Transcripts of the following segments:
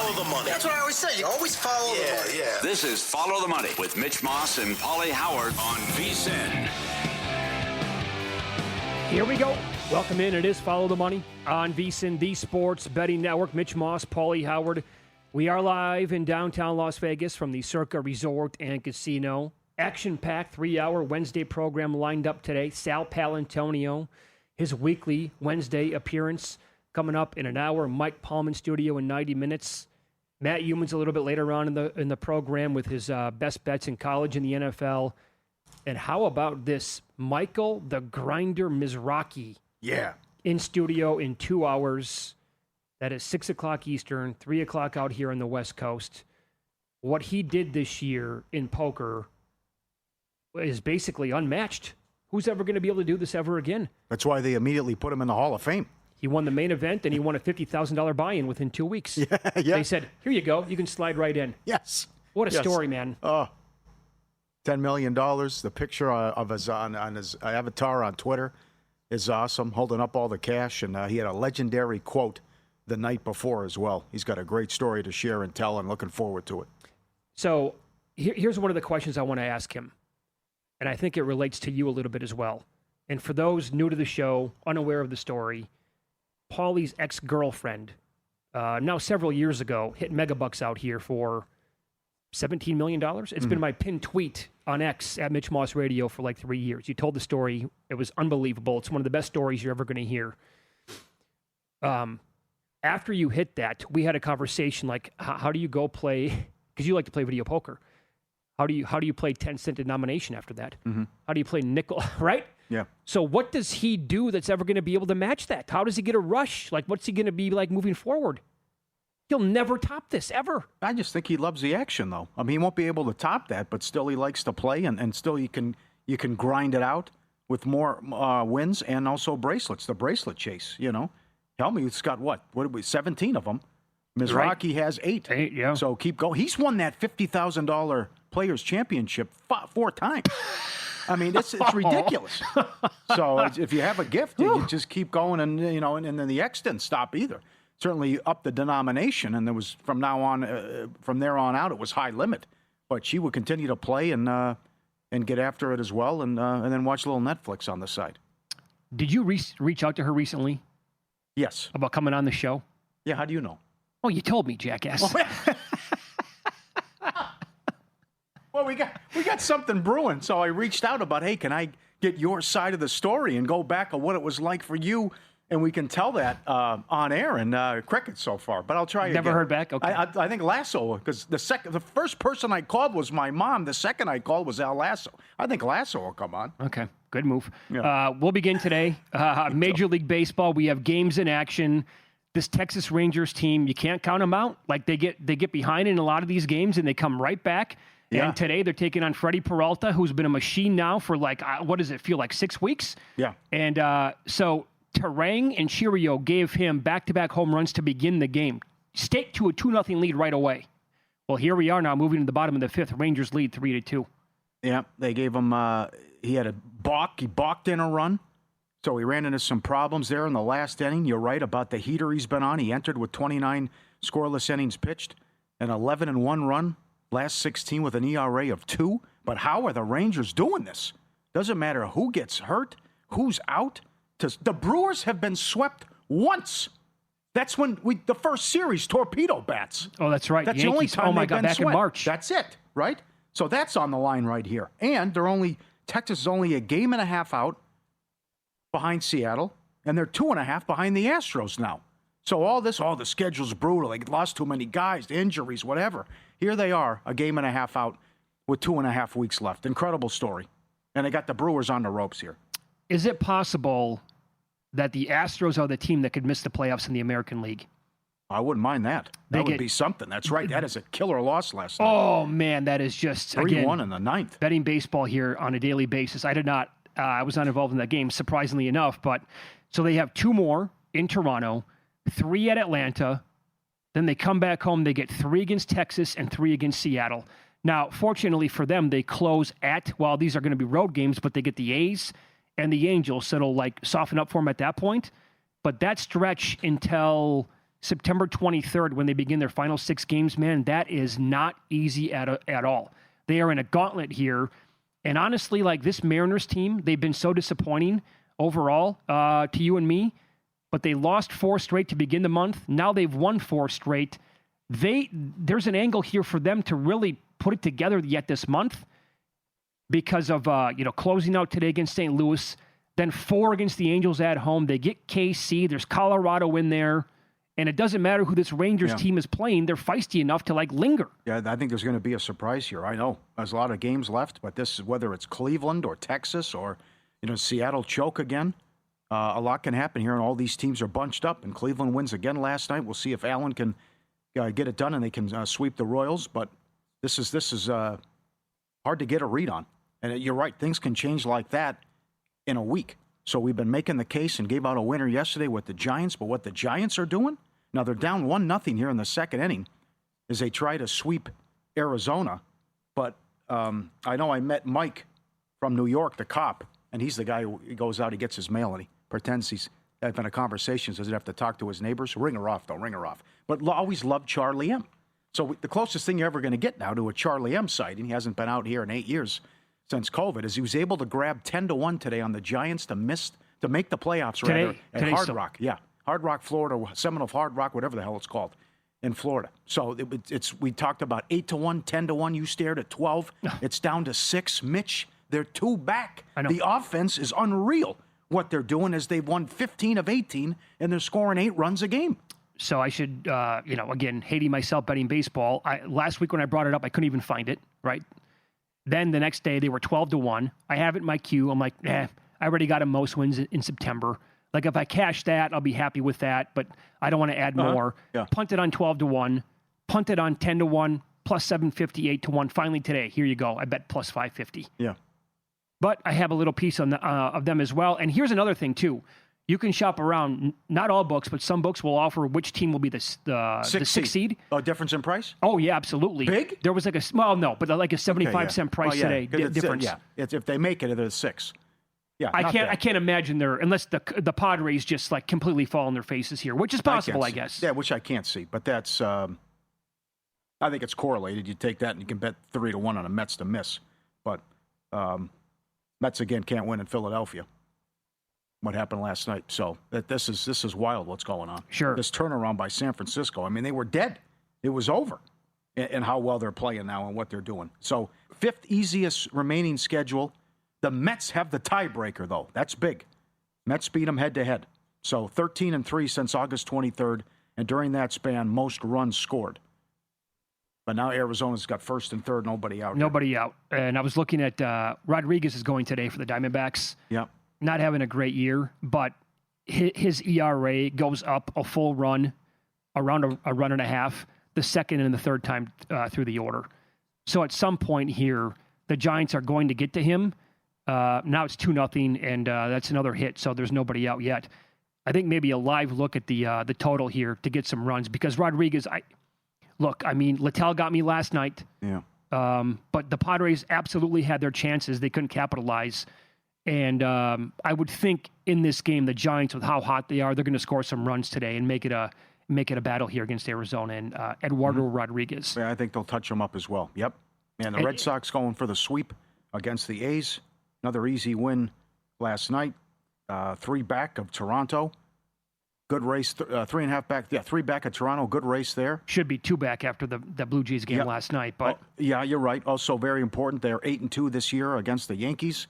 follow the money. That's what I always say. You always follow the money. Yeah. This is Follow the Money with Mitch Moss and Pauly Howard on VSiN. Here we go. Welcome in. It is Follow the Money on VSiN, the Sports Betting Network. Mitch Moss, Pauly Howard. We are live in downtown Las Vegas from the Circa Resort and Casino. Action-packed 3-hour Wednesday program lined up today. Sal Palantonio, his weekly Wednesday appearance coming up in an hour. Mike Palm in studio in 90 minutes. Matt Humans a little bit later on in the program with his best bets in college and the NFL. And how about this? Michael the Grinder Mizrachi. Yeah. In studio in 2 hours. That is 6 o'clock Eastern, 3 o'clock out here on the West Coast. What he did this year in poker is basically unmatched. Who's ever going to be able to do this ever again? That's why they immediately put him in the Hall of Fame. He won the main event, and he won a $50,000 buy-in within 2 weeks. Yeah. They said, here you go. You can slide right in. Yes. What a story, man. $10 million. The picture of his on his avatar on Twitter is awesome, holding up all the cash. And he had a legendary quote the night before as well. He's got a great story to share and tell, and looking forward to it. So here's one of the questions I want to ask him. And I think it relates to you a little bit as well. And for those new to the show, unaware of the story, Pauly's ex-girlfriend, now several years ago, hit megabucks out here for $17 million. It's been my pinned tweet on X at Mitch Moss Radio for like 3 years. You told the story. It was unbelievable. It's one of the best stories you're ever going to hear. After you hit that, we had a conversation like, how do you go play, because you like to play video poker. How do you play 10-cent denomination after that? Mm-hmm. How do you play nickel, right? Yeah. So what does he do that's ever going to be able to match that? How does he get a rush? Like, what's he going to be like moving forward? He'll never top this, ever. I just think he loves the action, though. I mean, he won't be able to top that, but still he likes to play, and still you can grind it out with more wins and also bracelets, the bracelet chase, you know. Helmuth's got what? What did we? 17 of them. Mizrachi has 8. 8, yeah. So keep going. He's won that $50,000 Players Championship 4 times. I mean, it's ridiculous. So if you have a gift, you just keep going, and and then the X didn't stop either. Certainly up the denomination, and there was from there on out, it was high limit. But she would continue to play and get after it as well, and then watch a little Netflix on the side. Did you reach out to her recently? Yes. About coming on the show? Yeah. How do you know? Oh, you told me, jackass. Well, we got something brewing, so I reached out about, hey, can I get your side of the story and go back on what it was like for you, and we can tell that on air, and cricket so far. But I'll try again. Never heard back? Okay. I think Lasso, because the first person I called was my mom. The second I called was Al Lasso. I think Lasso will come on. Okay, good move. Yeah. We'll begin today. Major League Baseball, we have games in action. This Texas Rangers team, you can't count them out. Like they get behind in a lot of these games, and they come right back. Yeah. And today they're taking on Freddie Peralta, who's been a machine now for like, what does it feel like, 6 weeks? Yeah. And so Terang and Chirio gave him back-to-back home runs to begin the game. Staked to a 2-0 lead right away. Well, here we are now moving to the bottom of the 5th. Rangers lead 3-2. Yeah, they gave him, he had a balk. He balked in a run. So he ran into some problems there in the last inning. You're right about the heater he's been on. He entered with 29 scoreless innings pitched, an 11-1 run. Last 16 with an ERA of 2. But how are the Rangers doing this? Doesn't matter who gets hurt, who's out. The Brewers have been swept once. That's when the first series, torpedo bats. Oh, that's right. That's Yankees. the only time my they've God, been back swept. in March. That's it, right? So that's on the line right here. And Texas is only a game and a half out behind Seattle, and they're 2.5 behind the Astros now. So the schedule's brutal. They lost too many guys, injuries, whatever. Here they are, a game and a half out with 2.5 weeks left. Incredible story. And they got the Brewers on the ropes here. Is it possible that the Astros are the team that could miss the playoffs in the American League? I wouldn't mind that. That would be something. That's right. That is a killer loss last night. Oh, man, that is just, 3-1 in the 9th. Betting baseball here on a daily basis. I was not involved in that game, surprisingly enough. But so they have 2 more in Toronto, 3 at Atlanta. Then they come back home. They get 3 against Texas and 3 against Seattle. Now, fortunately for them, they close while these are going to be road games, but they get the A's and the Angels, so it'll like soften up for them at that point. But that stretch until September 23rd, when they begin their final 6 games, man, that is not easy at all. They are in a gauntlet here. And honestly, like this Mariners team, they've been so disappointing overall to you and me. But they lost 4 straight to begin the month. Now they've won 4 straight. There's an angle here for them to really put it together yet this month because of closing out today against St. Louis, then 4 against the Angels at home. They get KC. There's Colorado in there. And it doesn't matter who this Rangers team is playing. They're feisty enough to, linger. Yeah, I think there's going to be a surprise here. I know there's a lot of games left, but this is whether it's Cleveland or Texas or, Seattle choke again. A lot can happen here, and all these teams are bunched up. And Cleveland wins again last night. We'll see if Allen can get it done and they can sweep the Royals. But this is hard to get a read on. And you're right, things can change like that in a week. So we've been making the case and gave out a winner yesterday with the Giants. But what the Giants are doing, now they're down 1-0 here in the second inning as they try to sweep Arizona. But I know I met Mike from New York, the cop, and he's the guy who goes out, he gets his mail, and he pretends he's having a conversation, so he doesn't have to talk to his neighbors. Ring her off, though, ring her off. But always loved Charlie M. So the closest thing you're ever going to get now to a Charlie M sighting, he hasn't been out here in 8 years since COVID, is he was able to grab 10-1 today on the Giants to make the playoffs at Hard Rock. Yeah, Hard Rock, Florida, Seminole Hard Rock, whatever the hell it's called, in Florida. So we talked about 8-1, 10-1. You stared at 12. It's down to 6. Mitch, they're 2 back. I know. The offense is unreal. What they're doing is they've won 15 of 18, and they're scoring 8 runs a game. So I should, again, hating myself betting baseball. Last week when I brought it up, I couldn't even find it, right? Then the next day, they were 12-1. I have it in my queue. I'm like, I already got a most wins in September. Like, if I cash that, I'll be happy with that, but I don't want to add more. Yeah. Punted on 12-1, punted on 10-1, plus 750, 8-1. Finally today, here you go. I bet plus 550. Yeah. But I have a little piece on of them as well. And here's another thing, too. You can shop around. Not all books, but some books will offer which team will be the sixth seed. Oh, difference in price? Oh, yeah, absolutely. Big? There was like a 75-cent price today difference. Yeah, if they make it, they're 6. Yeah, I can't imagine unless the Padres just completely fall on their faces here, which is possible, I guess. Yeah, which I can't see, but that's I think it's correlated. You take that and you can bet 3-1 on a Mets to miss, but Mets again can't win in Philadelphia. What happened last night? So this is wild. What's going on? Sure. This turnaround by San Francisco. I mean, they were dead. It was over. And how well they're playing now and what they're doing. So 5th easiest remaining schedule. The Mets have the tiebreaker, though. That's big. Mets beat them head-to-head. So 13-3 since August 23rd, and during that span, most runs scored. But now Arizona's got 1st and 3rd, nobody out. Nobody out. And I was looking at Rodriguez is going today for the Diamondbacks. Yeah. Not having a great year, but his ERA goes up a full run, around a run and a half, the second and the third time through the order. So at some point here, the Giants are going to get to him. Now it's 2-0, and that's another hit, so there's nobody out yet. I think maybe a live look at the total here to get some runs, because Rodriguez, Littell got me last night. Yeah. But the Padres absolutely had their chances. They couldn't capitalize. And I would think in this game, the Giants, with how hot they are, they're going to score some runs today and make it a battle here against Arizona and Eduardo Rodriguez. Yeah, I think they'll touch them up as well. Yep. And the Red Sox going for the sweep against the A's. Another easy win last night. 3 back of Toronto. Good race. 3.5 back. Yeah, 3 back of Toronto. Good race there. Should be 2 back after the Blue Jays game last night. But yeah, you're right. Also very important. They're 8-2 this year against the Yankees.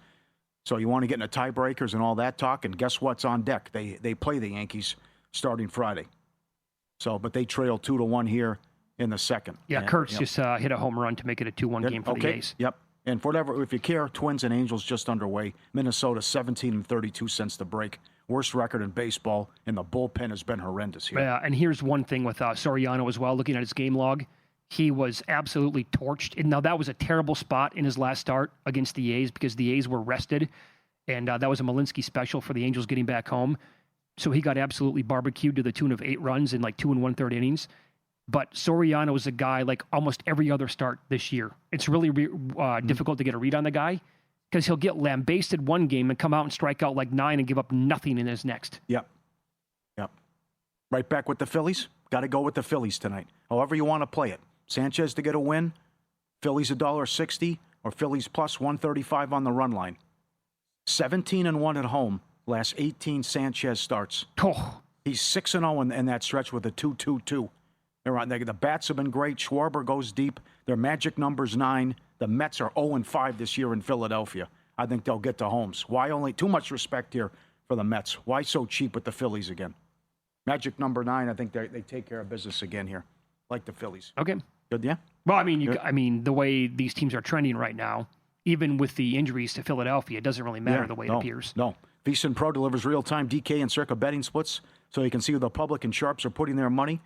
So you want to get into tiebreakers and all that talk. And guess what's on deck? They play the Yankees starting Friday. So, but they trail 2-1 here in the second. Yeah, Kurtz just hit a home run to make it a 2-1 game for the A's. Yep. And for whatever, if you care, Twins and Angels just underway. Minnesota 17-32 since the break. Worst record in baseball, and the bullpen has been horrendous here. Yeah, and here's one thing with Soriano as well. Looking at his game log, he was absolutely torched. And now that was a terrible spot in his last start against the A's because the A's were rested, and that was a Malinsky special for the Angels getting back home. So he got absolutely barbecued to the tune of 8 runs in 2 1/3 innings. But Soriano is a guy like almost every other start this year. It's really difficult to get a read on the guy because he'll get lambasted one game and come out and strike out 9 and give up nothing in his next. Yep. Right back with the Phillies. Got to go with the Phillies tonight. However you want to play it. Sanchez to get a win. Phillies $1.60 or Phillies plus 135 on the run line. 17-1 at home. Last 18 Sanchez starts. Oh. He's 6-0 in that stretch with a 2.22. The bats have been great. Schwarber goes deep. Their magic number's 9. The Mets are 0-5 this year in Philadelphia. I think they'll get to Holmes. Why only too much respect here for the Mets? Why so cheap with the Phillies again? Magic number 9. I think they take care of business again here, like the Phillies. Okay. Good, yeah. Well, I mean, the way these teams are trending right now, even with the injuries to Philadelphia, it doesn't really matter the way it appears. No. VSiN Pro delivers real-time DK and Circa betting splits so you can see who the public and sharps are putting their money.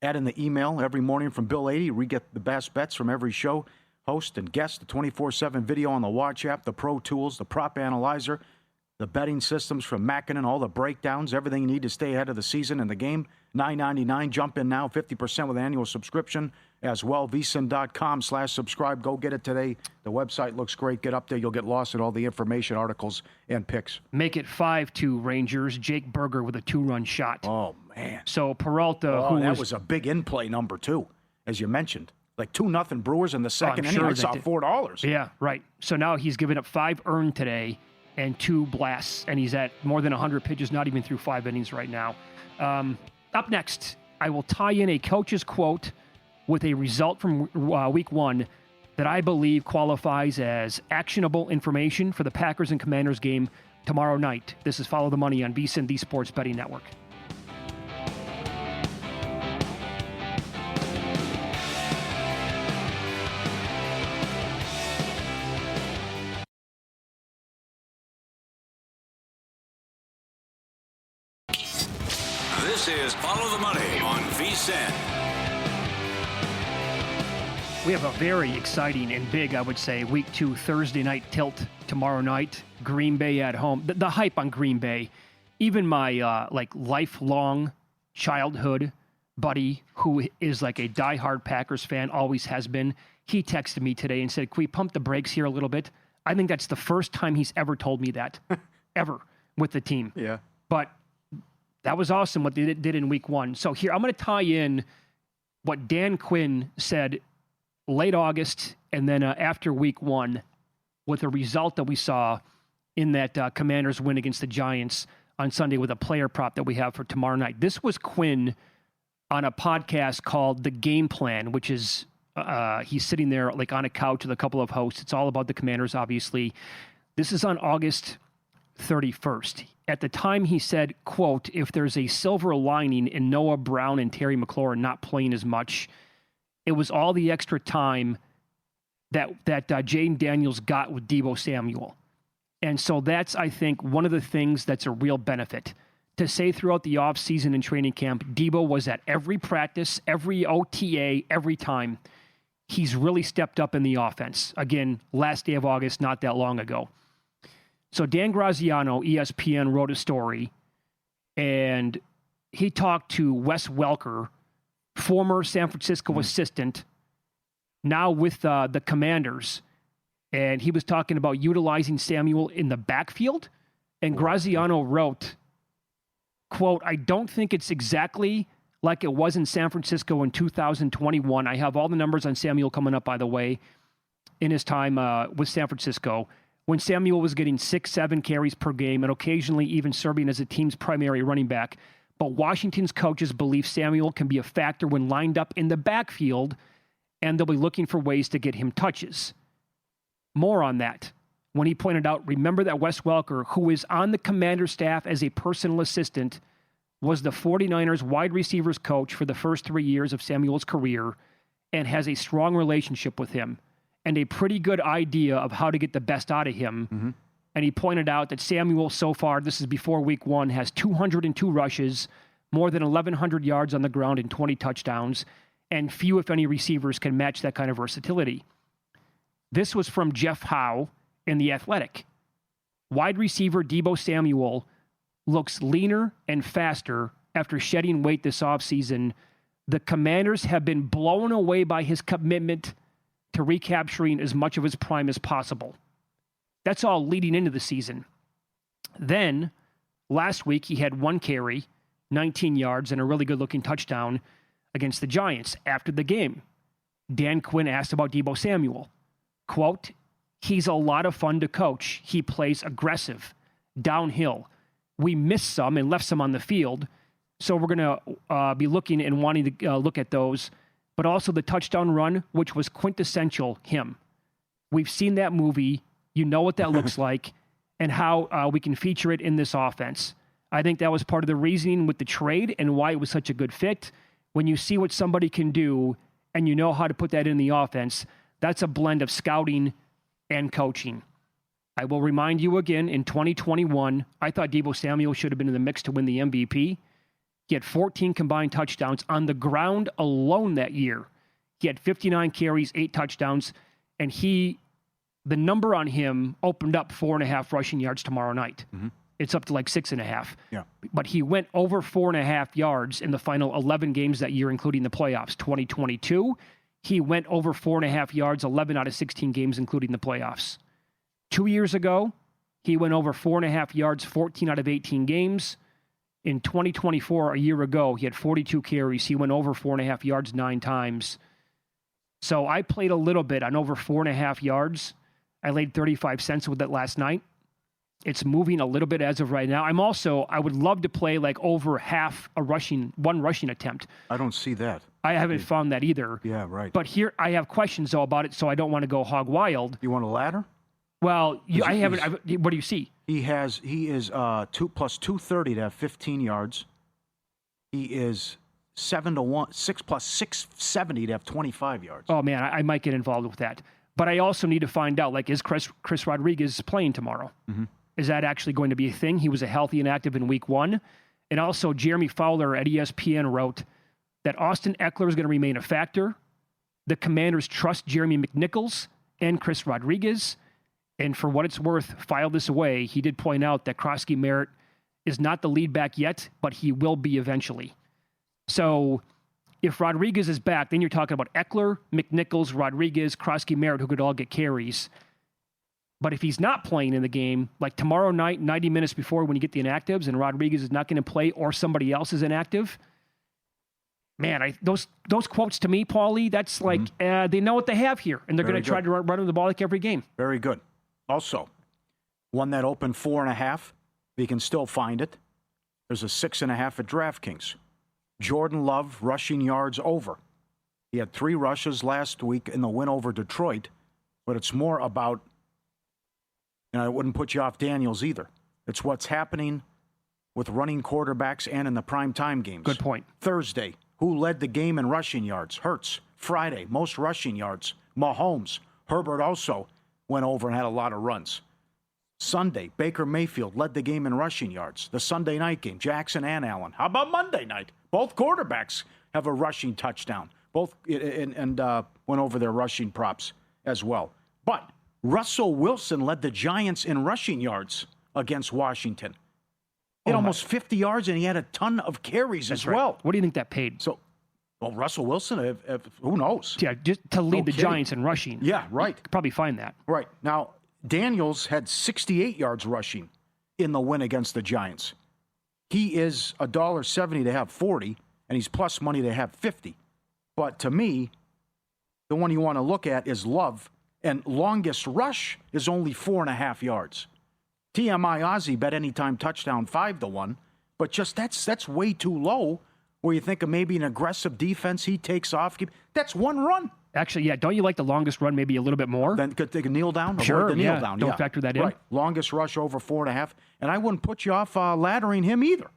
Add in the email every morning from Bill 80. We get the best bets from every show, host, and guest. The 24/7 video on the Watch app, the Pro Tools, the Prop Analyzer, the betting systems from Mackinnon, all the breakdowns, everything you need to stay ahead of the season and the game. $9.99. Jump in now, 50% with an annual subscription as well. VSiN.com/subscribe. Go get it today. The website looks great. Get up there. You'll get lost in all the information, articles, and picks. Make it 5-2 Rangers. Jake Berger with a 2-run shot. Oh, man. So Peralta, that was a big in-play number, too, as you mentioned. Like 2-0 Brewers in the second inning. I saw $4. Yeah, right. So now he's given up 5 earned today and 2 blasts, and he's at more than 100 pitches, not even through 5 innings right now. Up next, I will tie in a coach's quote with a result from week 1 that I believe qualifies as actionable information for the Packers and Commanders game tomorrow night. This is Follow the Money on VSiN, the Sports Betting Network. This is Follow the Money on VSiN. We have a very exciting and big, I would say, Week 2 Thursday night tilt tomorrow night. Green Bay at home. The hype on Green Bay. Even my lifelong childhood buddy, who is like a diehard Packers fan, always has been. He texted me today and said, "Can we pump the brakes here a little bit?" I think that's the first time he's ever told me that, ever, with the team. Yeah. But that was awesome what they did in week 1. So here, I'm going to tie in what Dan Quinn said late August and then after week 1 with a result that we saw in that Commanders win against the Giants on Sunday with a player prop that we have for tomorrow night. This was Quinn on a podcast called The Game Plan, which is he's sitting there like on a couch with a couple of hosts. It's all about the Commanders, obviously. This is on August 31st. At the time, he said, quote, "If there's a silver lining in Noah Brown and Terry McLaurin not playing as much, it was all the extra time that Jaden Daniels got with Deebo Samuel." And so that's, I think, one of the things that's a real benefit. To say throughout the offseason and training camp, Deebo was at every practice, every OTA, every time. He's really stepped up in the offense. Again, last day of August, not that long ago. So Dan Graziano, ESPN, wrote a story, and he talked to Wes Welker, former San Francisco assistant, now with the Commanders, and he was talking about utilizing Samuel in the backfield, and Graziano wrote, quote, "I don't think it's exactly like it was in San Francisco in 2021. I have all the numbers on Samuel coming up, by the way, in his time with San Francisco, when Samuel was getting 6-7 carries per game and occasionally even serving as a team's primary running back. But Washington's coaches believe Samuel can be a factor when lined up in the backfield, and they'll be looking for ways to get him touches." More on that. When he pointed out, remember that Wes Welker, who is on the Commander staff as a personal assistant, was the 49ers wide receivers coach for the first 3 years of Samuel's career and has a strong relationship with him and a pretty good idea of how to get the best out of him. Mm-hmm. And he pointed out that Samuel so far, this is before week 1, has 202 rushes, more than 1,100 yards on the ground and 20 touchdowns, and few, if any, receivers can match that kind of versatility. This was from Jeff Howe in The Athletic. Wide receiver Deebo Samuel looks leaner and faster after shedding weight this offseason. The Commanders have been blown away by his commitment to recapturing as much of his prime as possible. That's all leading into the season. Then, last week, he had 1 carry, 19 yards, and a really good-looking touchdown against the Giants. After the game, Dan Quinn asked about Deebo Samuel. Quote, "He's a lot of fun to coach. He plays aggressive, downhill. We missed some and left some on the field, so we're going to be looking and wanting to look at those. But also the touchdown run, which was quintessential him. We've seen that movie. You know what that looks like and how we can feature it in this offense. I think that was part of the reasoning with the trade and why it was such a good fit. When you see what somebody can do and you know how to put that in the offense, that's a blend of scouting and coaching. I will remind you again, in 2021, I thought Deebo Samuel should have been in the mix to win the MVP. He had 14 combined touchdowns on the ground alone that year. He had 59 carries, 8 touchdowns, and the number on him opened up 4.5 rushing yards tomorrow night. Mm-hmm. It's up to like 6.5. Yeah. But he went over 4.5 yards in the final 11 games that year, including the playoffs. 2022, he went over 4.5 yards 11 out of 16 games, including the playoffs. 2 years ago, he went over 4.5 yards 14 out of 18 games. In 2024, a year ago, he had 42 carries. He went over 4.5 yards 9 times. So I played a little bit on over 4.5 yards. I laid 35 cents with it last night. It's moving a little bit as of right now. I would love to play like over half one rushing attempt. I don't see that. I haven't found that either. Yeah, right. But here, I have questions though about it, so I don't want to go hog wild. You want a ladder? Well, what do you see? He is 2 plus 230 to have 15 yards. He is 7-1, 6 plus 670 to have 25 yards. Oh man, I might get involved with that. But I also need to find out, like, is Chris Rodriguez playing tomorrow? Mm-hmm. Is that actually going to be a thing? He was healthy and active in week 1. And also, Jeremy Fowler at ESPN wrote that Austin Eckler is going to remain a factor. The Commanders trust Jeremy McNichols and Chris Rodriguez. And for what it's worth, file this away. He did point out that Krosky Merritt is not the lead back yet, but he will be eventually. So if Rodriguez is back, then you're talking about Eckler, McNichols, Rodriguez, Krosky Merritt, who could all get carries. But if he's not playing in the game, like tomorrow night, 90 minutes before when you get the inactives and Rodriguez is not going to play or somebody else is inactive, man, those quotes to me, Pauly, that's like they know what they have here, and they're going to try to run the ball like every game. Very good. Also, one that opened 4.5, you can still find it. There's a 6.5 at DraftKings. Jordan Love rushing yards over. He had 3 rushes last week in the win over Detroit, but it's more about, and I wouldn't put you off Daniels either. It's what's happening with running quarterbacks and in the primetime games. Good point. Thursday, who led the game in rushing yards? Hurts. Friday, most rushing yards. Mahomes. Herbert also went over and had a lot of runs. Sunday, Baker Mayfield led the game in rushing yards. The Sunday night game, Jackson and Allen. How about Monday night? Both quarterbacks have a rushing touchdown. Both and went over their rushing props as well. But Russell Wilson led the Giants in rushing yards against Washington. He had almost 50 yards, and he had a ton of carries as well. What do you think that paid? So, well, Russell Wilson, who knows? Yeah, just to lead the Giants in rushing. Yeah, right. You could probably find that. Right. Now, Daniels had 68 yards rushing in the win against the Giants. He is $1.70 to have 40, and he's plus money to have 50. But to me, the one you want to look at is Love, and longest rush is only 4.5 yards. TMI Ozzie bet anytime touchdown 5-1, but just that's way too low. Where you think of maybe an aggressive defense, he takes off. That's one run. Actually, yeah. Don't you like the longest run maybe a little bit more? Then could they kneel down? Sure, the kneel down. Don't factor that in. Right. Longest rush over 4.5. And I wouldn't put you off laddering him either.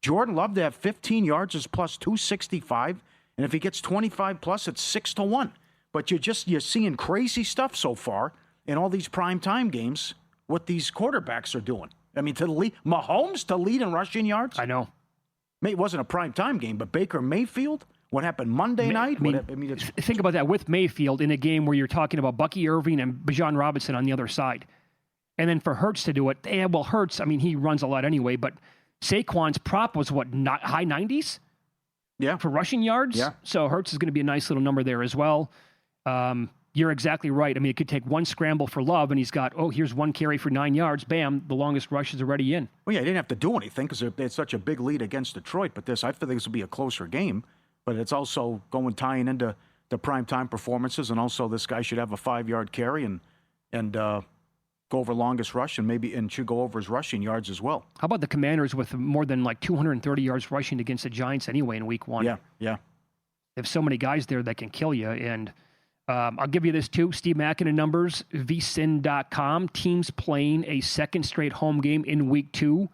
Jordan Love to have 15 yards is plus 265. And if he gets 25 plus, it's 6-1. But you're seeing crazy stuff so far in all these primetime games, what these quarterbacks are doing. I mean, Mahomes to lead in rushing yards? I know. It wasn't a primetime game, but Baker Mayfield, what happened Monday night? Think about that with Mayfield in a game where you're talking about Bucky Irving and Bijan Robinson on the other side. And then for Hurts to do it, Hurts, he runs a lot anyway, but Saquon's prop was high 90s? Yeah. For rushing yards? Yeah. So Hurts is going to be a nice little number there as well. You're exactly right. I mean, it could take one scramble for Love, and he's got, here's one carry for 9 yards. Bam, the longest rush is already in. Well, yeah, he didn't have to do anything because they had such a big lead against Detroit. But I feel this will be a closer game. But it's also tying into the primetime performances, and also this guy should have a 5-yard carry and go over longest rush and should go over his rushing yards as well. How about the Commanders with more than 230 yards rushing against the Giants anyway in Week 1? Yeah. They have so many guys there that can kill you. And I'll give you this too. Steve Makinen numbers, vsin.com. Teams playing a second straight home game in Week 2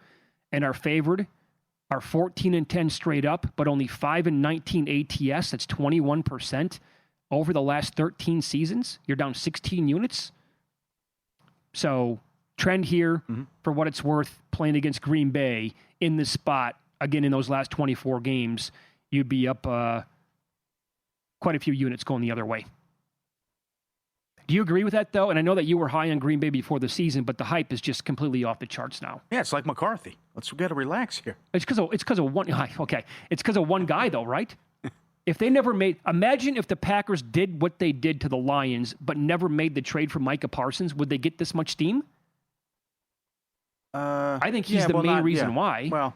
and are favored are 14-10 straight up, but only 5-19 ATS. That's 21% over the last 13 seasons. You're down 16 units. So trend here, for what it's worth, playing against Green Bay in this spot, again, in those last 24 games, you'd be up quite a few units going the other way. Do you agree with that, though? And I know that you were high on Green Bay before the season, but the hype is just completely off the charts now. Yeah, it's like McCarthy. Let's get to relax here. It's because of one. Okay, it's because of one guy, though, right? If they never imagine if the Packers did what they did to the Lions, but never made the trade for Micah Parsons, would they get this much steam? I think he's the main reason why. Well,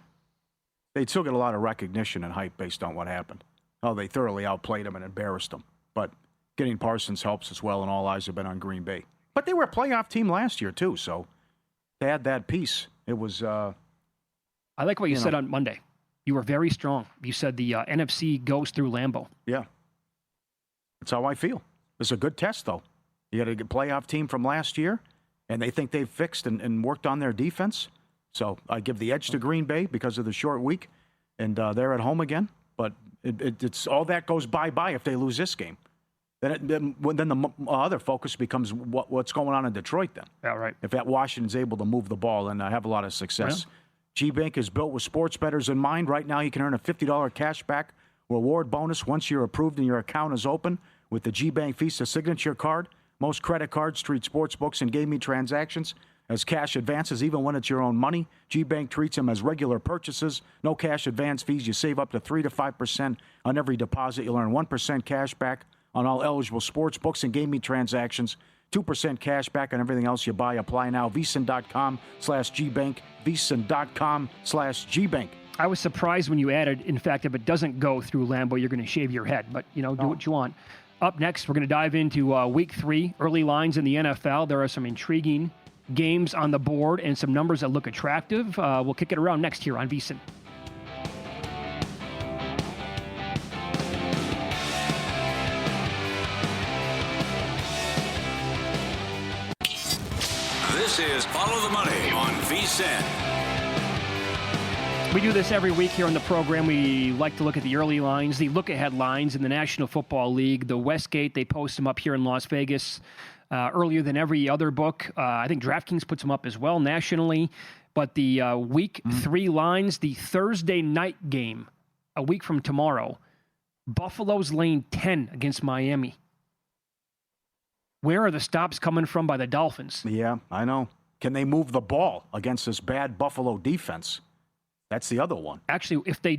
they'd still get a lot of recognition and hype based on what happened. Oh, they thoroughly outplayed him and embarrassed him. But getting Parsons helps as well, and all eyes have been on Green Bay. But they were a playoff team last year, too, so they had that piece. It was... I like what you said on Monday. You were very strong. You said the NFC goes through Lambeau. Yeah. That's how I feel. It's a good test, though. You got a good playoff team from last year, and they think they've fixed and worked on their defense. So I give the edge to Green Bay because of the short week, and they're at home again. But it's all that goes bye-bye if they lose this game. Then the other focus becomes what's going on in Detroit then. Yeah, right. If that Washington's able to move the ball and have a lot of success. Yeah. G-Bank is built with sports bettors in mind. Right now you can earn a $50 cashback reward bonus once you're approved and your account is open with the G-Bank Visa Signature Card. Most credit cards treat sports books and gaming transactions as cash advances, even when it's your own money. G-Bank treats them as regular purchases. No cash advance fees. You save up to 3 to 5% on every deposit. You'll earn 1% cash back on all eligible sports books and gaming transactions. 2% cash back on everything else you buy. Apply now. VSiN.com/GBank. VSiN.com/GBank. I was surprised when you added, in fact, if it doesn't go through Lambeau, you're going to shave your head. But, do what you want. Up next, we're going to dive into Week 3, early lines in the NFL. There are some intriguing games on the board and some numbers that look attractive. We'll kick it around next here on VSiN. This is Follow the Money on VSiN. We do this every week here on the program. We like to look at the early lines, the look-ahead lines in the National Football League. The Westgate, they post them up here in Las Vegas earlier than every other book. I think DraftKings puts them up as well nationally. But the Week 3 lines, the Thursday night game, a week from tomorrow, Buffalo's laying 10 against Miami. Where are the stops coming from by the Dolphins? Yeah, I know. Can they move the ball against this bad Buffalo defense? That's the other one. Actually, if they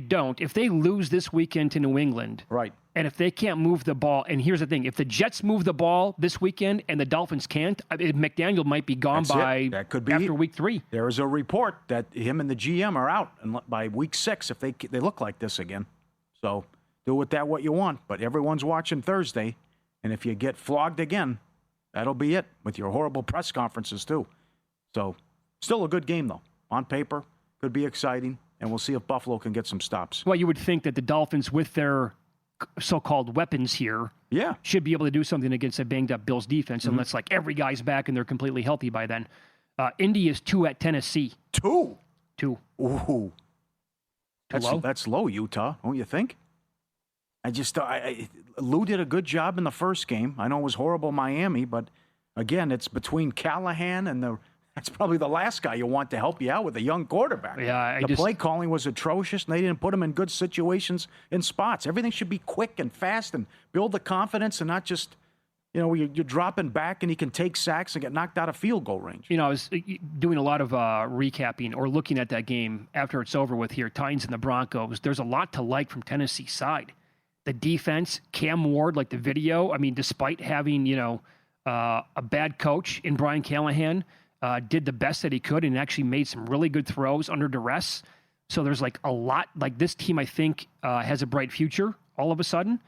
lose this weekend to New England, right, and if they can't move the ball, and here's the thing, if the Jets move the ball this weekend and the Dolphins can't, McDaniel might be gone after Week 3. There is a report that him and the GM are out by Week 6 if they look like this again. So do with that what you want, but everyone's watching Thursday, and if you get flogged again, that'll be it with your horrible press conferences, too. So, still a good game, though. On paper, could be exciting, and we'll see if Buffalo can get some stops. Well, you would think that the Dolphins, with their so-called weapons here, should be able to do something against a banged-up Bills defense, unless, every guy's back and they're completely healthy by then. Indy is 2 at Tennessee. 2? 2. Ooh. That's low, Utah, don't you think? Lou did a good job in the first game. I know it was horrible Miami, but again, it's between Callahan and that's probably the last guy you want to help you out with a young quarterback. Yeah, the play calling was atrocious, and they didn't put him in good situations in spots. Everything should be quick and fast and build the confidence and not just, you're dropping back and he can take sacks and get knocked out of field goal range. I was doing a lot of recapping or looking at that game after it's over with here, Titans and the Broncos. There's a lot to like from Tennessee's side. The defense, Cam Ward, like the video, I mean, despite having, a bad coach in Brian Callahan, did the best that he could and actually made some really good throws under duress. So there's like a lot, like this team, I think, has a bright future all of a sudden.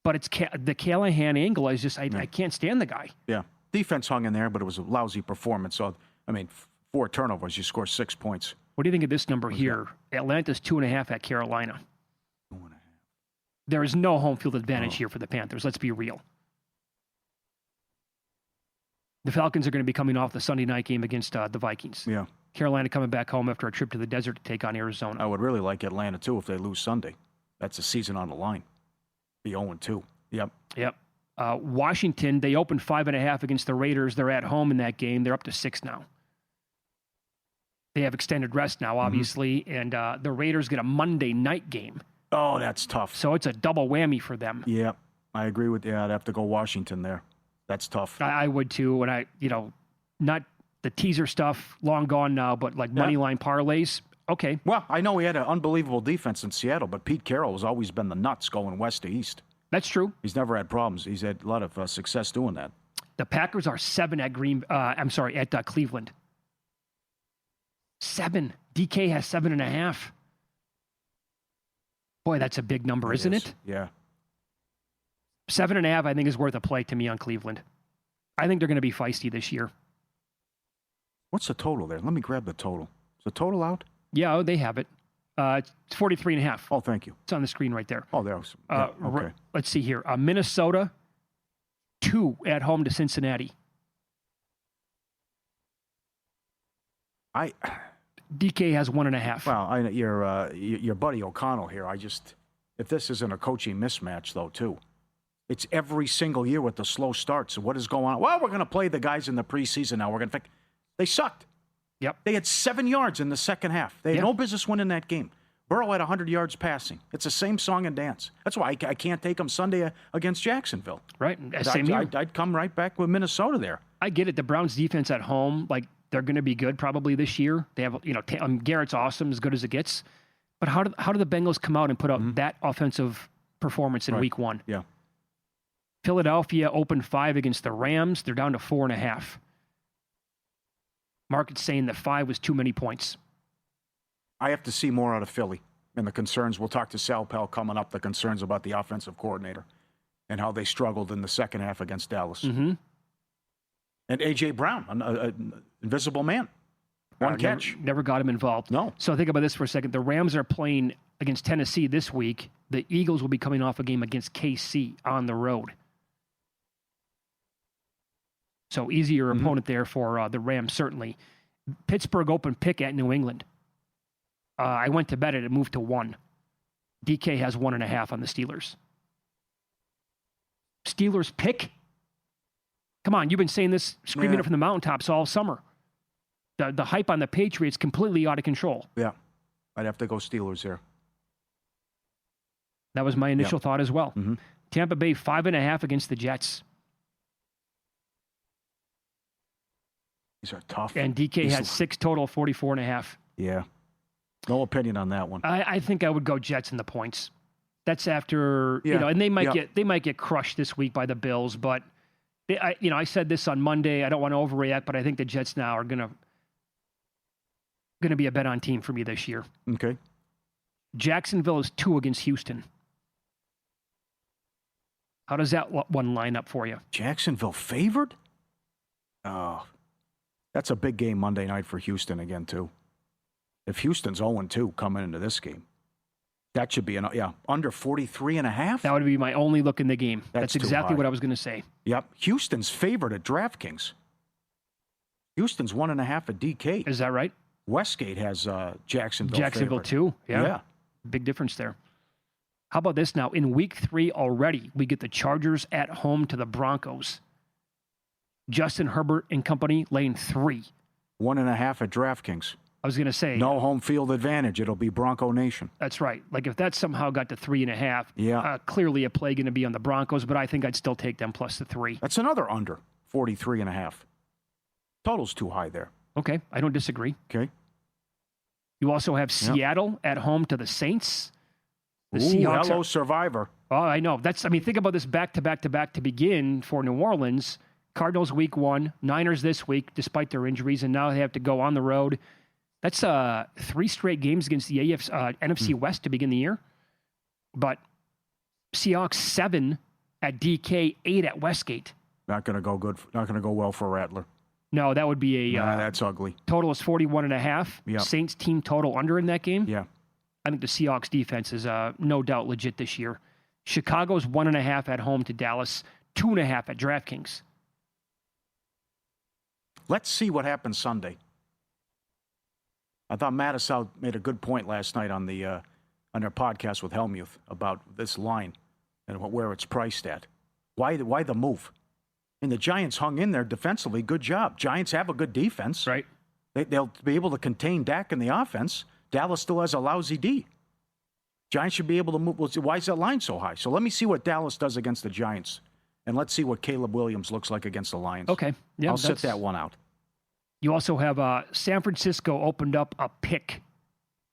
But it's the Callahan angle is just, I can't stand the guy. Yeah. Defense hung in there, but it was a lousy performance. So, 4 turnovers, you score 6 points. What do you think of this number here? Atlanta's 2.5 at Carolina. 2.5. There is no home field advantage here for the Panthers. Let's be real. The Falcons are going to be coming off the Sunday night game against the Vikings. Yeah. Carolina coming back home after a trip to the desert to take on Arizona. I would really like Atlanta, too, if they lose Sunday. That's a season on the line. Be 0-2. Yep. Washington, they opened 5.5 against the Raiders. They're at home in that game. They're up to 6 now. They have extended rest now, obviously, and the Raiders get a Monday night game. Oh, that's tough. So it's a double whammy for them. Yeah, I agree with you. I'd have to go Washington there. That's tough. I would too. And not the teaser stuff, long gone now, but like money line parlays, okay. Well, I know he had an unbelievable defense in Seattle, but Pete Carroll has always been the nuts going west to east. That's true. He's never had problems. He's had a lot of success doing that. The Packers are 7 at at Cleveland. 7. DK has 7.5. Boy, that's a big number, isn't it? Yeah. 7.5, I think, is worth a play to me on Cleveland. I think they're going to be feisty this year. What's the total there? Let me grab the total. Is the total out? Yeah, they have it. It's 43.5. Oh, thank you. It's on the screen right there. Oh, there was. Yeah, okay. Let's see here. Minnesota, 2 at home to Cincinnati. DK has 1.5. Well, your buddy O'Connell here. If this isn't a coaching mismatch, though, too. It's every single year with the slow starts. So what is going on? Well, we're going to play the guys in the preseason now. We're going to. They sucked. Yep. They had 7 yards in the second half. They had no business winning that game. Burrow had 100 yards passing. It's the same song and dance. That's why I can't take them Sunday against Jacksonville. Right. Same here. I'd come right back with Minnesota there. I get it. The Browns defense at home, they're going to be good probably this year. They have, Garrett's awesome, as good as it gets. But how do the Bengals come out and put up that offensive performance in week 1? Yeah. Philadelphia opened 5 against the Rams. They're down to 4.5. Market's saying that 5 was too many points. I have to see more out of Philly and the concerns. We'll talk to Sal Pell coming up, the concerns about the offensive coordinator and how they struggled in the second half against Dallas. Mm-hmm. And A.J. Brown, an invisible man. One catch. Never got him involved. No. So think about this for a second. The Rams are playing against Tennessee this week. The Eagles will be coming off a game against KC on the road. So easier opponent there for the Rams, certainly. Pittsburgh open pick at New England. I went to bet it moved to 1. DK has 1.5 on the Steelers. Steelers pick? Come on, you've been saying this, screaming it from the mountaintops all summer. The hype on the Patriots completely out of control. Yeah, I'd have to go Steelers there. That was my initial thought as well. Mm-hmm. Tampa Bay 5.5 against the Jets. These are tough. And DK had 6 total, 44.5. Yeah. No opinion on that one. I think I would go Jets in the points. That's after, and they might get crushed this week by the Bills, but I said this on Monday. I don't want to overreact, but I think the Jets now are going to be a bet on team for me this year. Okay. Jacksonville is 2 against Houston. How does that one line up for you? Jacksonville favored? Oh, that's a big game Monday night for Houston again, too. If Houston's 0-2 coming into this game, that should be under 43.5. That would be my only look in the game. That's exactly what I was going to say. Yep. Houston's favored at DraftKings. Houston's 1.5 at DK. Is that right? Westgate has Jacksonville favored. Too. Yeah. Big difference there. How about this now? In week 3 already, we get the Chargers at home to the Broncos. Justin Herbert and company laying 3. 1.5 at DraftKings. I was going to say. No home field advantage. It'll be Bronco Nation. That's right. If that somehow got to 3.5, clearly a play going to be on the Broncos, but I think I'd still take them plus the 3. That's another under, 43.5. Total's too high there. Okay, I don't disagree. Okay. You also have Seattle at home to the Saints. The Seahawks hello, Survivor. Oh, I know. Think about this back-to-back to begin for New Orleans. Cardinals week 1, Niners this week, despite their injuries, and now they have to go on the road. That's 3 straight games against the NFC West to begin the year. But Seahawks 7 at DK, 8 at Westgate. Not going to go good. Not going to go well for Rattler. No, that would be a... that's ugly. Total is 41.5. Yep. Saints team total under in that game. Yeah. I think the Seahawks defense is no doubt legit this year. Chicago's 1.5 at home to Dallas, 2.5 at DraftKings. Let's see what happens Sunday. I thought Mattisau made a good point last night on their podcast with Helmuth about this line and where it's priced at. Why the move? And the Giants hung in there defensively. Good job. Giants have a good defense. Right. They'll be able to contain Dak in the offense. Dallas still has a lousy D. Giants should be able to move. Well, why is that line so high? So let me see what Dallas does against the Giants. And let's see what Caleb Williams looks like against the Lions. Okay. Yeah, I'll sit that one out. You also have San Francisco opened up a pick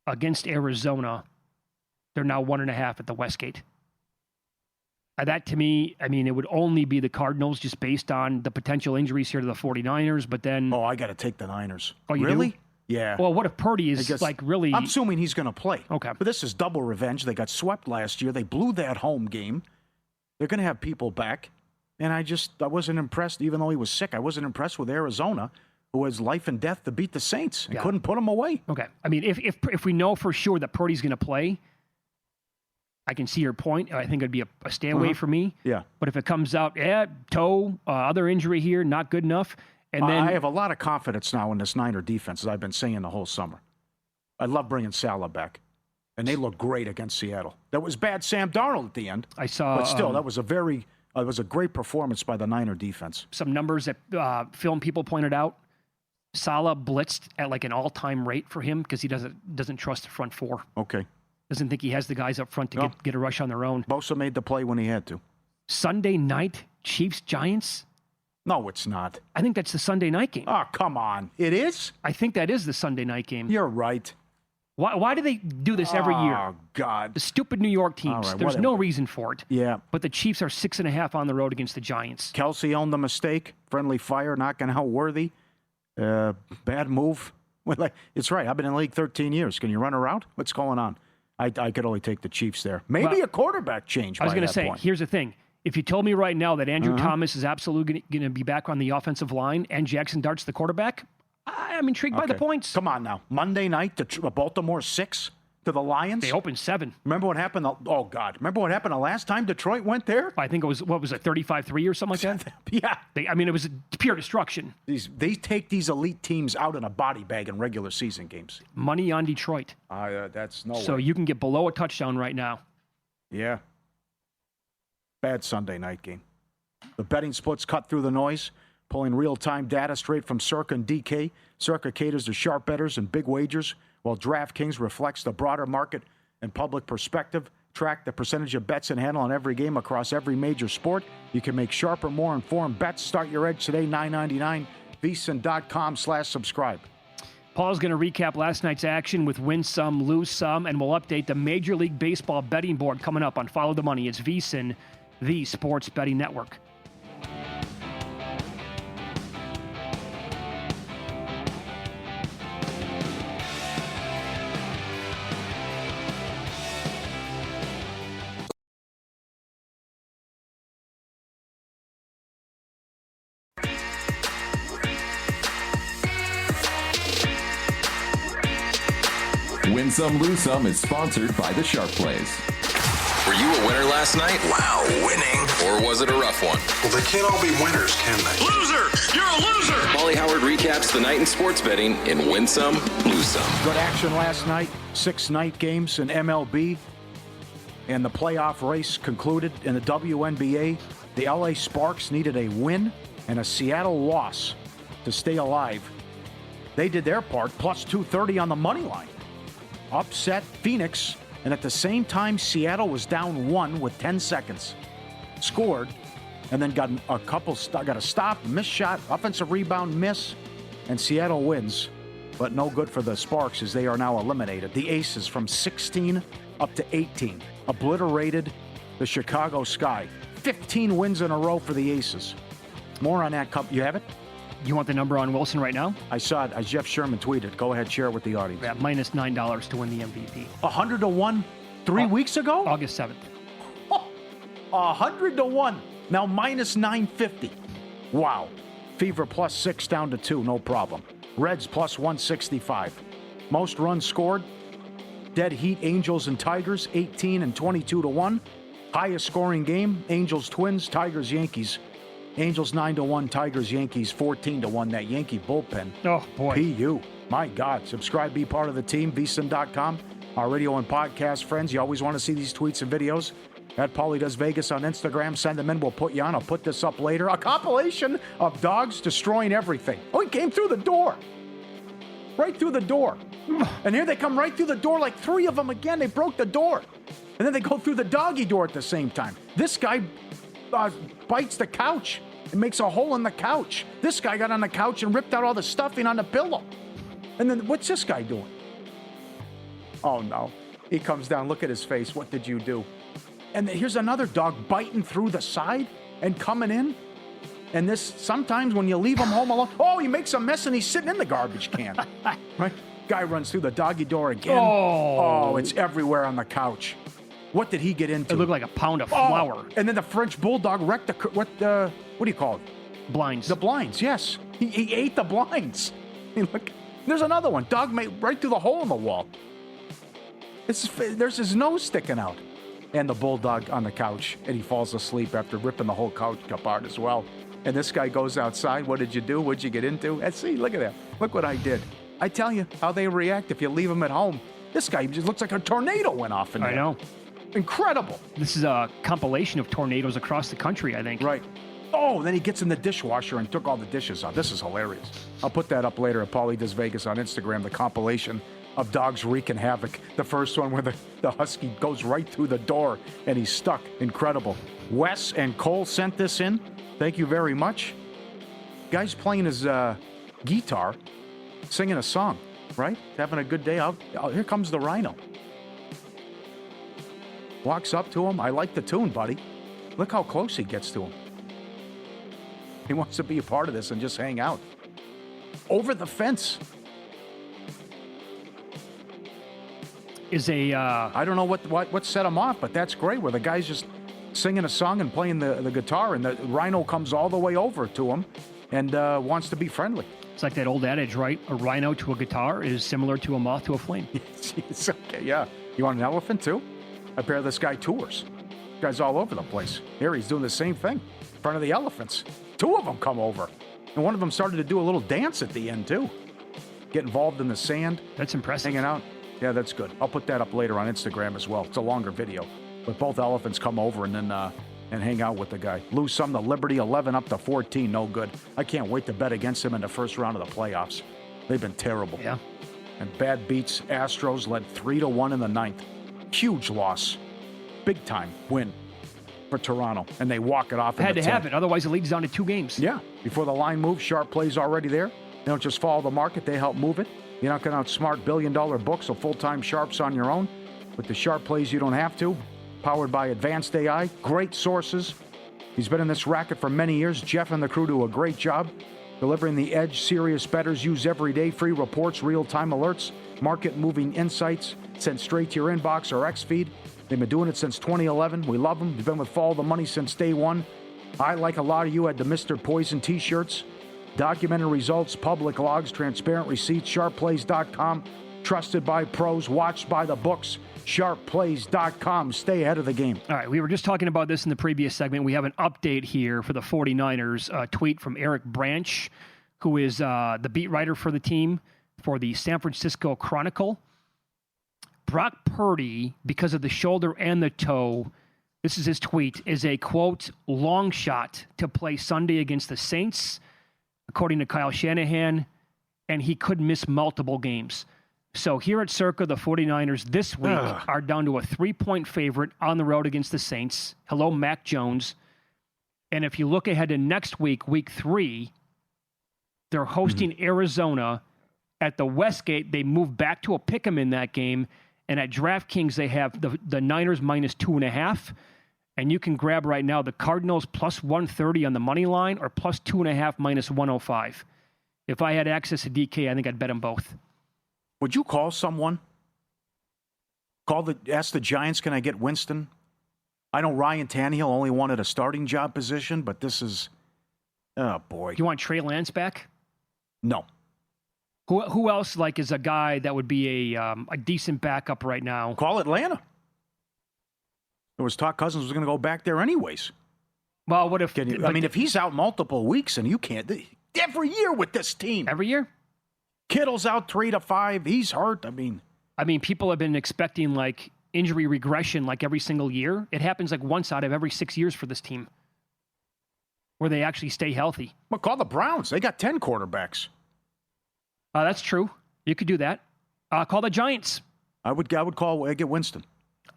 against Arizona. They're now 1.5 at the Westgate. That, to me, it would only be the Cardinals just based on the potential injuries here to the 49ers, but then... Oh, I got to take the Niners. Oh, you really? Do? Yeah. Well, what if Purdy is, really... I'm assuming he's going to play. Okay. But this is double revenge. They got swept last year. They blew that home game. They're going to have people back. And I wasn't impressed, even though he was sick. I wasn't impressed with Arizona, who has life and death to beat the Saints and couldn't put them away. Okay. If we know for sure that Purdy's going to play... I can see your point. I think it'd be a stay away for me. Yeah. But if it comes out, toe, other injury here, not good enough. And then I have a lot of confidence now in this Niner defense, as I've been saying the whole summer. I love bringing Salah back. And they look great against Seattle. That was bad Sam Darnold at the end. I saw. But still, that was a great performance by the Niner defense. Some numbers that film people pointed out. Salah blitzed at like an all-time rate for him because he doesn't trust the front four. Okay. Doesn't think he has the guys up front to get a rush on their own. Bosa made the play when he had to. Sunday night, Chiefs-Giants? No, it's not. I think that's the Sunday night game. Oh, come on. It is? I think that is the Sunday night game. You're right. Why do they do this every year? Oh, God. The stupid New York teams. Right, There's no reason for it. Yeah. But the Chiefs are 6.5 on the road against the Giants. Kelsey owned the mistake. Friendly fire, knocking out Worthy. Bad move. Well, it's right. I've been in the league 13 years. Can you run a route? What's going on? I could only take the Chiefs there. Maybe a quarterback change. I was going to say, here's the thing. If you told me right now that Andrew Thomas is absolutely going to be back on the offensive line and Jackson Dart's the quarterback, I'm intrigued by the points. Come on now. Monday night, Baltimore 6 to the Lions. They opened 7. Remember what happened? Oh, God. Remember what happened the last time Detroit went there? I think it was, 35-3 or something like that? Yeah. It was pure destruction. They take these elite teams out in a body bag in regular season games. Money on Detroit. That's no way. So you can get below a touchdown right now. Yeah. Bad Sunday night game. The betting splits cut through the noise, pulling real-time data straight from Circa and DK. Circa caters to sharp bettors and big wagers, while DraftKings reflects the broader market and public perspective. Track the percentage of bets and handle on every game across every major sport. You can make sharper, more informed bets. Start your edge today, $9.99, VSiN.com/subscribe. Paul's going to recap last night's action with win some, lose some, and we'll update the Major League Baseball betting board coming up on Follow the Money. It's VSiN, the sports betting network. Win Some, Lose Some is sponsored by the Sharp Plays. Were you a winner last night? Wow, winning. Or was it a rough one? Well, they can't all be winners, can they? Loser! You're a loser! Pauly Howard recaps the night in sports betting in Win Some, Lose Some. Good action last night. 6 night games in MLB. And the playoff race concluded in the WNBA. The LA Sparks needed a win and a Seattle loss to stay alive. They did their part, plus 230 on the money line. Upset Phoenix, and at the same time, Seattle was down 1 with 10 seconds. Scored, and then got a stop, missed shot, offensive rebound, miss, and Seattle wins. But no good for the Sparks as they are now eliminated. The Aces from 16 up to 18. Obliterated the Chicago Sky. 15 wins in a row for the Aces. More on that. You have it? You want the number on Wilson right now? I saw it. As Jeff Sherman tweeted. Go ahead, share it with the audience. Yeah, minus $9 to win the MVP. 100-1 3 weeks ago? August 7th. 100-1. Now minus 950. Wow. Fever plus 6 down to 2. No problem. Reds plus 165. Most runs scored. Dead Heat, Angels, and Tigers, 18 and 22-1. Highest scoring game, Angels, Twins, Tigers, Yankees. Angels 9-1, Tigers, Yankees 14-1. That Yankee bullpen. Oh, boy. PU. My God. Subscribe, be part of the team, vsin.com. Our radio and podcast friends, you always want to see these tweets and videos. At Pauly Does Vegas on Instagram. Send them in. We'll put you on. I'll put this up later. A compilation of dogs destroying everything. Oh, he came through the door. Right through the door. And here they come right through the door, like 3 of them again. They broke the door. And then they go through the doggy door at the same time. This guy bites the couch and makes a hole in the couch. This guy got on the couch and ripped out all the stuffing on the pillow. And then what's this guy doing? Oh, no. He comes down. Look at his face. What did you do? And here's another dog biting through the side and coming in. And this, sometimes when you leave him home alone, oh, he makes a mess and he's sitting in the garbage can. Right? Guy runs through the doggy door again. Oh, it's everywhere on the couch. What did he get into? It looked like a pound of flour. And then the French Bulldog wrecked what do you call it? Blinds. The blinds, yes. He ate the blinds. Look, there's another one. Dog made right through the hole in the wall. There's his nose sticking out. And the Bulldog on the couch, and he falls asleep after ripping the whole couch apart as well. And this guy goes outside. What did you do? What'd you get into? And see, look at that. Look what I did. I tell you how they react if you leave them at home. This guy just looks like a tornado went off in there. I know. Incredible. This is a compilation of tornadoes across the country, I think. Right. Oh, then he gets in the dishwasher and took all the dishes out. This is hilarious. I'll put that up later at Pauly Does Vegas on Instagram, the compilation of dogs wreaking havoc. The first one where the husky goes right through the door and he's stuck. Incredible. Wes and Cole sent this in. Thank you very much. Guy's playing his guitar, singing a song, right? Having a good day out. Oh, here comes the rhino. Walks up to him. I like the tune, buddy. Look how close he gets to him. He wants to be a part of this and just hang out. Over the fence. I don't know what set him off, but that's great, where the guy's just singing a song and playing the guitar, and the rhino comes all the way over to him and wants to be friendly. It's like that old adage, right? A rhino to a guitar is similar to a moth to a flame. It's okay, yeah. You want an elephant, too? I pair this guy tours. This guy's all over the place. Here he's doing the same thing in front of the elephants. 2 of them come over. And one of them started to do a little dance at the end, too. Get involved in the sand. That's impressive. Hanging out. Yeah, that's good. I'll put that up later on Instagram as well. It's a longer video. But both elephants come over and then and hang out with the guy. Lose some to Liberty, 11 up to 14. No good. I can't wait to bet against him in the first round of the playoffs. They've been terrible. Yeah. And bad beats. Astros led 3-1 in the 9th. Huge loss. Big time win for Toronto. And they walk it off. Had to have it. Otherwise, the lead's down to 2 games. Yeah. Before the line moves, sharp plays already there. They don't just follow the market. They help move it. You're not going to outsmart billion-dollar books of full-time sharps on your own. With the sharp plays, you don't have to. Powered by Advanced AI. Great sources. He's been in this racket for many years. Jeff and the crew do a great job delivering the edge serious bettors use every day. Free reports, real-time alerts, market-moving insights sent straight to your inbox or X-Feed. They've been doing it since 2011. We love them. They've been with Follow the Money since day one. I, like a lot of you, had the Mr. Poison t-shirts. Documented results, public logs, transparent receipts, sharpplays.com. Trusted by pros, watched by the books. Sharpplays.com. Stay ahead of the game. All right, we were just talking about this in the previous segment. We have an update here for the 49ers. A tweet from Eric Branch, who is the beat writer for the team for the San Francisco Chronicle. Brock Purdy, because of the shoulder and the toe, this is his tweet, is a, quote, long shot to play Sunday against the Saints, according to Kyle Shanahan, and he could miss multiple games. So here at Circa, the 49ers this week are down to a 3-point favorite on the road against the Saints. Hello, Mac Jones. And if you look ahead to next week, week 3, they're hosting Arizona at the Westgate. They move back to a pick'em in that game, And at DraftKings, they have the Niners minus 2.5. And you can grab right now the Cardinals plus 130 on the money line or plus 2.5 minus 105. If I had access to DK, I think I'd bet them both. Would you call someone? Ask the Giants, can I get Winston? I know Ryan Tannehill only wanted a starting job position, but this is, oh boy. You want Trey Lance back? No. Who else is a guy that would be a decent backup right now? Call Atlanta. There was talk Cousins was going to go back there anyways. Well, what if... if he's out multiple weeks and you can't... Every year with this team. Every year? Kittle's out 3 to 5. He's hurt. I mean, people have been expecting, injury regression, every single year. It happens, once out of every 6 years for this team where they actually stay healthy. Well, call the Browns. They got 10 quarterbacks. That's true. You could do that. Call the Giants. I would get Winston.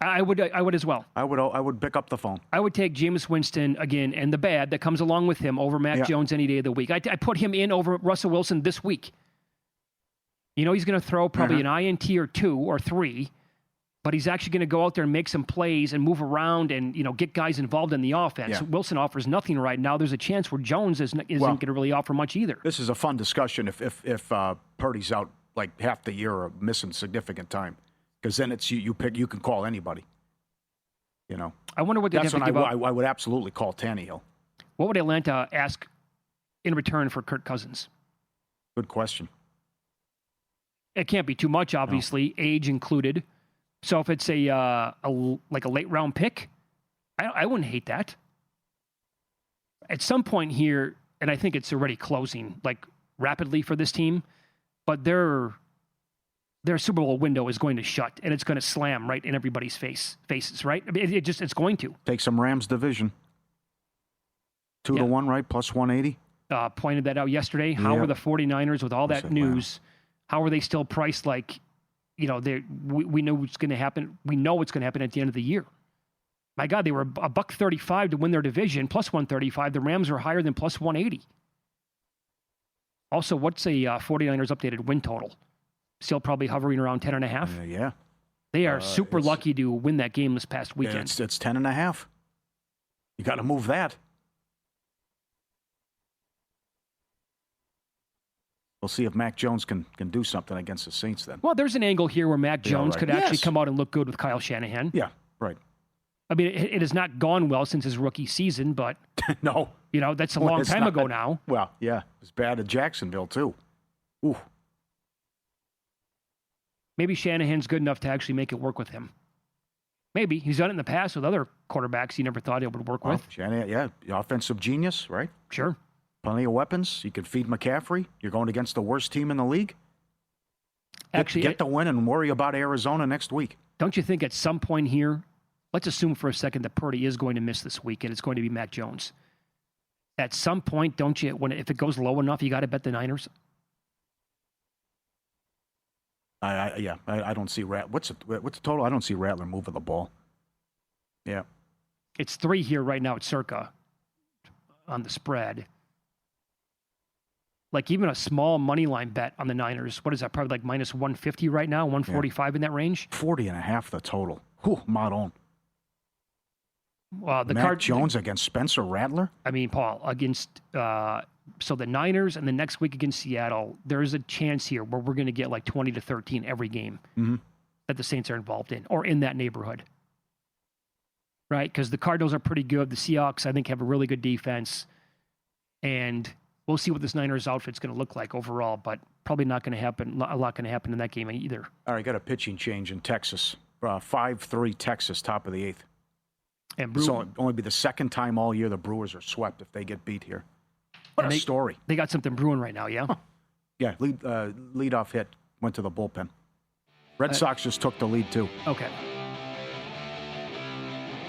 I would as well. I would pick up the phone. I would take Jameis Winston again and the bad that comes along with him over Mac Jones any day of the week. I put him in over Russell Wilson this week. He's going to throw probably an INT or 2 or 3, but he's actually going to go out there and make some plays and move around and get guys involved in the offense. Yeah. Wilson offers nothing right now. There's a chance where Jones isn't going to really offer much either. This is a fun discussion if Purdy's out half the year or missing significant time. Because then it's you can call anybody. I wonder what they'd have to give up. I would absolutely call Tannehill. What would Atlanta ask in return for Kirk Cousins? Good question. It can't be too much, obviously, age included. So if it's a late round pick, I wouldn't hate that. At some point here, and I think it's already closing rapidly for this team, but their Super Bowl window is going to shut, and it's going to slam right in everybody's faces, right? I mean, it's going to. Take some Rams division. 2 to 1, right? Plus 180. Pointed that out yesterday. How are the 49ers with all that news? How are they still priced we know it's going to happen. We know it's going to happen at the end of the year. My God, they were $135 to win their division, plus 135. The Rams are higher than plus 180. Also, what's a 49ers updated win total? Still probably hovering around 10.5. Yeah. They are super lucky to win that game this past weekend. It's 10.5. You got to move that. We'll see if Mac Jones can do something against the Saints then. Well, there's an angle here where Mac Jones could actually come out and look good with Kyle Shanahan. Yeah, right. I mean, it has not gone well since his rookie season, but no, that's a long time ago now. Well, yeah, it's bad at Jacksonville too. Ooh. Maybe Shanahan's good enough to actually make it work with him. Maybe. He's done it in the past with other quarterbacks he never thought it would work with. Shanahan, offensive genius, right? Sure. Plenty of weapons. You can feed McCaffrey. You're going against the worst team in the league. Actually, get the win and worry about Arizona next week. Don't you think at some point here, let's assume for a second that Purdy is going to miss this week and it's going to be Mac Jones. At some point, don't you, if it goes low enough, you got to bet the Niners? I don't see what's the total? I don't see Rattler moving the ball. Yeah. It's 3 here right now at circa on the spread. Even a small money line bet on the Niners. What is that? Probably minus 150 right now, 145 in that range. 40.5 the total. Whew, Maron. Well, Mac Jones against Spencer Rattler? I mean, Paul, against so the Niners and the next week against Seattle, there's a chance here where we're going to get 20 to 13 every game that the Saints are involved in or in that neighborhood. Right? Because the Cardinals are pretty good. The Seahawks, I think, have a really good defense. And we'll see what this Niners outfit's going to look like overall, but probably not going to happen. A lot going to happen in that game either. All right, got a pitching change in Texas. 5-3 Texas, top of the 8th. And so it'll only be the second time all year the Brewers are swept if they get beat here. What a story. They got something brewing right now, yeah? Huh. Yeah, leadoff hit, went to the bullpen. Red Sox just took the lead, too. Okay.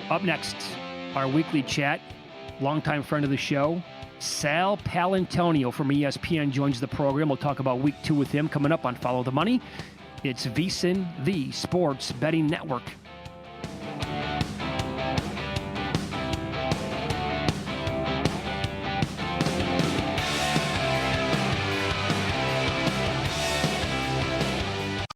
Up next, our weekly chat, longtime friend of the show, Sal Palantonio from ESPN joins the program. We'll talk about week 2 with him coming up on Follow the Money. It's VSiN, the Sports Betting Network.